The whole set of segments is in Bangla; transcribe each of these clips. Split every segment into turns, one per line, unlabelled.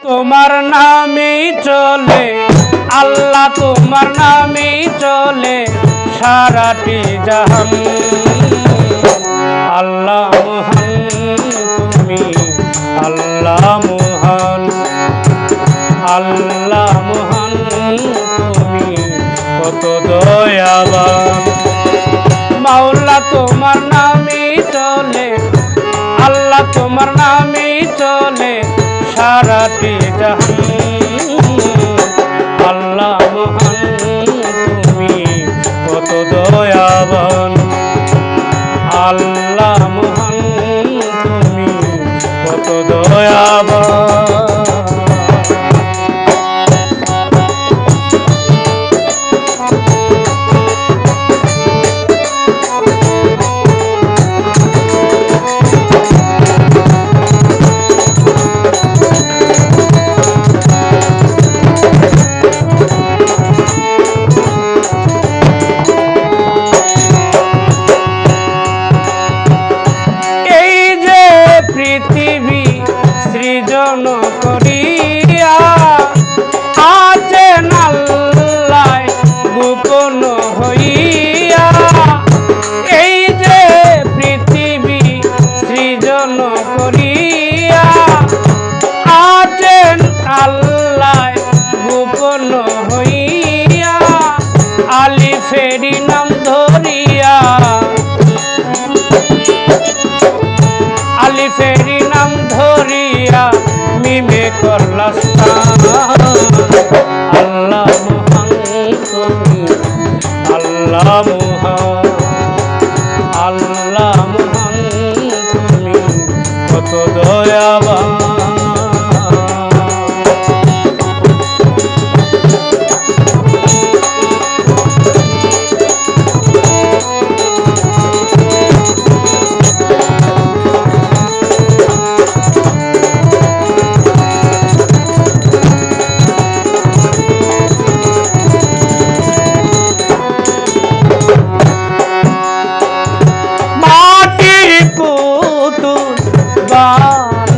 তোমার নামেই চলে আল্লাহ, তোমার নামেই চলে সারাটি জাহান। আল্লাহ মহান তুমি, আল্লাহ মহান, আল্লাহ মহান তুমি কত দয়াবান। মাওলা তোমার নামেই চলে আল্লাহ, তোমার নামেই চলে সারাটি জাহান। আল্লাহ মহান তুমি কত দয়াবান, আল্লাহ মহান তুমি কত দয়াবান। পৃথিবী সৃজন করিয়া আছেন আল্লাহ গোপন হইয়া। এই যে পৃথিবী সৃজন করিয়া আছেন আল্লাহ গোপন হইয়া। আলিফেরি নাম ধরিয়া, আলিফেরি নাম ধরিয়া মিমে করলা স্থান। আল্লাহ মহান তুমি, আল্লাহ মহান, আল্লাহ মহান তুমি কত দয়াবান।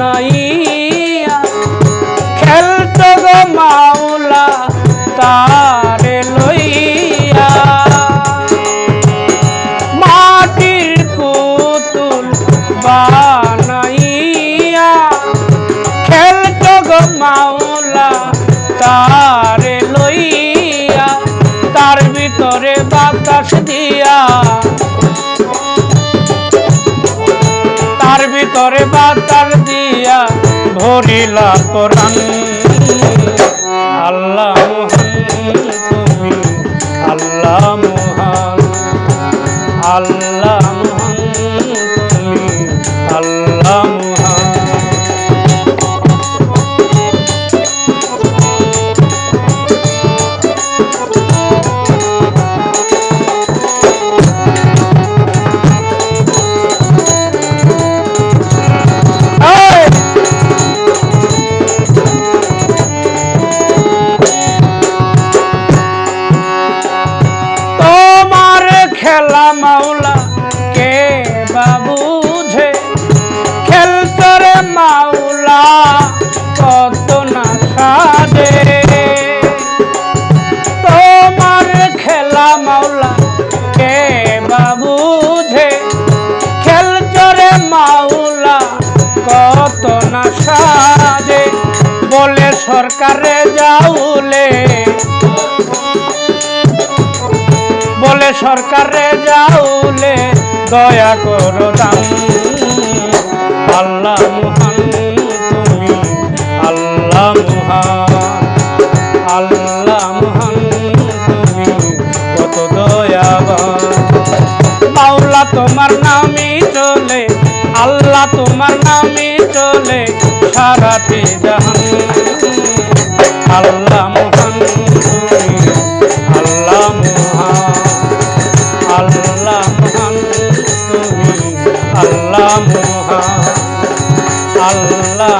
বানাইয়া খেলত গো মাওলা তারে লইয়া। মাটির পুতুল বানাইয়া খেলত গো মাওলা তারে লইয়া। তার ভিতরে বাতাস দিয়া, তার ভিতরে বাতাস দিয়া ভরিলা কোরআন। আল্লাহ মহান তুমি, আল্লাহ মহান, আল্লাহ মহান তুমি, আল্লাহ মহান। খেলা মাওলা কে বাবুঝে, খেলতরে মাওলা কত না সাজে। তোমার খেলা মাওলা কে বাবুঝে, খেলতরে মাওলা কত না সাজে। বলে সরকারে যাউলে, বলে সরকারে যাউলে দয়া করো দাম। আল্লাহ মহান তুমি, আল্লাহ মহান, আল্লাহ মহান তুমি কত দয়াবান। মাওলা তোমার নামই চলে আল্লাহ, তোমার নামই চলে সারাটি জাহান। আল্লাহ মহান তুমি, আল্লাহ মহান, আল্লাহ মহান তুমি, আল্লাহ মহান, আল্লাহ